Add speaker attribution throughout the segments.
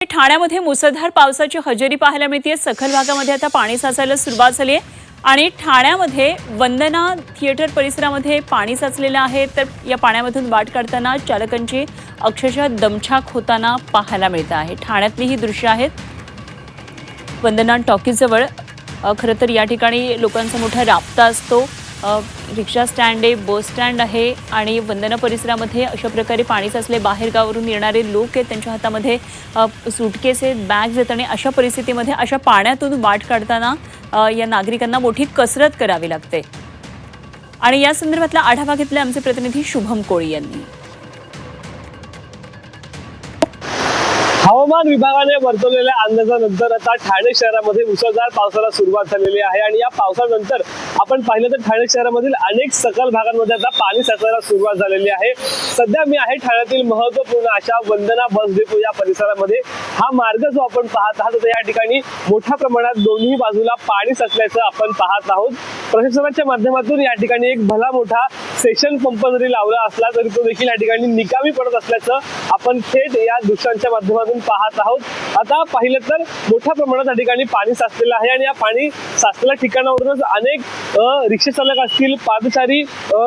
Speaker 1: ठाण्यामध्ये मुसळधार पावसाची हजेरी पाहायला मिळते। सखल भागामध्ये आता पाणी साचायला सुरुवात झाली आहे आणि ठाण्यामध्ये वंदना थिएटर परिसरामध्ये पाणी साचलेलं आहे। तर या पाण्यामधून वाट काढताना चालकांची अक्षरशः दमछाक होताना पाहायला मिळत आहे। ठाण्यातली ही दृश्य आहेत वंदना टॉकीज जवळ। खरं तर या ठिकाणी लोकांचा मोठा राबता असतो। रिक्षा स्टँड आहे, बस स्टँड आहे आणि वंदना परिसरामध्ये अशा प्रकारे पाणी साचले। बाहेर गावावरून येणारे लोक आहेत, त्यांच्या हातामध्ये सूटकेस आहेत, बॅग्स आहेत आणि अशा परिस्थितीमध्ये अशा पाण्यातून वाट काढताना या नागरिकांना मोठी कसरत करावी लागते। आणि या संदर्भातला आढावा घेतला आमचे प्रतिनिधी शुभम कोळी यांनी।
Speaker 2: हवामान विभागाने वर्तवलेल्या अंदाजानंतर आता ठाणे शहरामध्ये मुसळधार पावसाला सुरुवात झालेली आहे आणि या पावसानंतर आपण पाहिलं तर ठाणे शहरामधील अनेक सखल भागांमध्ये आता पाणी साचायला सुरुवात झालेली आहे। सध्या मी आहे ठाण्यातील महत्त्वपूर्ण अशा वंदना बस डेपो या परिसरामध्ये। हा मार्ग जो आपण पाहत आहात या ठिकाणी मोठ्या प्रमाणात दोन्ही बाजूला पाणी साचल्याचं आपण पाहत आहोत। प्रशासनाच्या माध्यमातून या ठिकाणी एक भला मोठा सेशन पंप जरी लावला असला तरी तो देखील या ठिकाणी निकामी पडत असल्याचं आपण थेट या दृश्यांच्या माध्यमातून पाहत आहोत। आता पाहिलं तर मोठ्या प्रमाणात या ठिकाणी पाणी साचलेलं आहे आणि या पाणी साचलेल्या ठिकाणावरूनच अनेक रिक्षा चालक असतील, पादचारी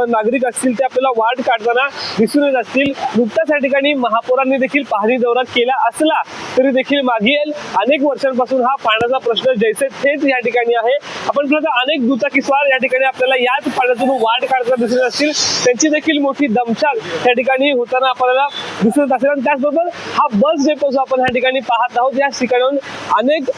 Speaker 2: नागरिक असतील ते आपल्याला वाट काढताना दिसून येत असतील। नुकताच या ठिकाणी महापौरांनी देखील पाहणी दौरा केला असला तरी देखील मागील अनेक वर्षांपासून हा पाण्याचा प्रश्न जैसे थेट या ठिकाणी आहे। आपण पाहतो अनेक दुचाकीस्वार या ठिकाणी आपल्याला याच पाण्यातून वाट काढताना दिसून असतील, त्यांची देखील मोठी दमछाक या ठिकाणी होताना आपल्याला दिसत असेल। आणि त्याचबरोबर हा बस डेपो जो आपण या ठिकाणी पाहत आहोत या ठिकाणाहून अनेक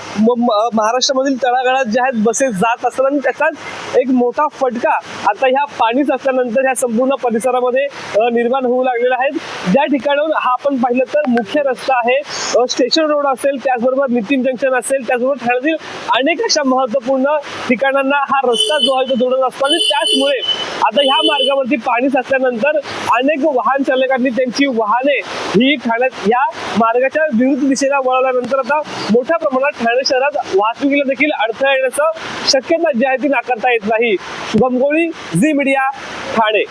Speaker 2: महाराष्ट्रामधील तळागाळात जे आहेत बसेस जात असतात आणि त्याचाच एक मोठा फटका आता ह्या पाणी साचल्यानंतर ह्या संपूर्ण परिसरामध्ये निर्माण होऊ लागलेला आहे। ज्या ठिकाणाहून हा आपण पाहिलं तर मुख्य रस्ता आहे, स्टेशन रोड असेल, त्याचबरोबर नितीन जंक्शन असेल, त्याचबरोबर ठाण्यातील अनेक अशा महत्त्वपूर्ण ठिकाणांना हा रस्ता जो आहे तो जोडत असतो आणि त्याचमुळे आता ह्या मार्गावरती पाणी साचल्यानंतर अनेक वाहन चालकांनी त्यांची वाहने ही ठाण्यात या मार्गाच्या विरुद्ध दिशेला वळवल्यानंतर आता मोठ्या प्रमाणात ठाणे शहरात वाहतुकीला देखील अडथळा येण्याची शक्यता जी आहे ती नाकारता येत नाही। शुभम कोळी, झी मीडिया, ठाणे।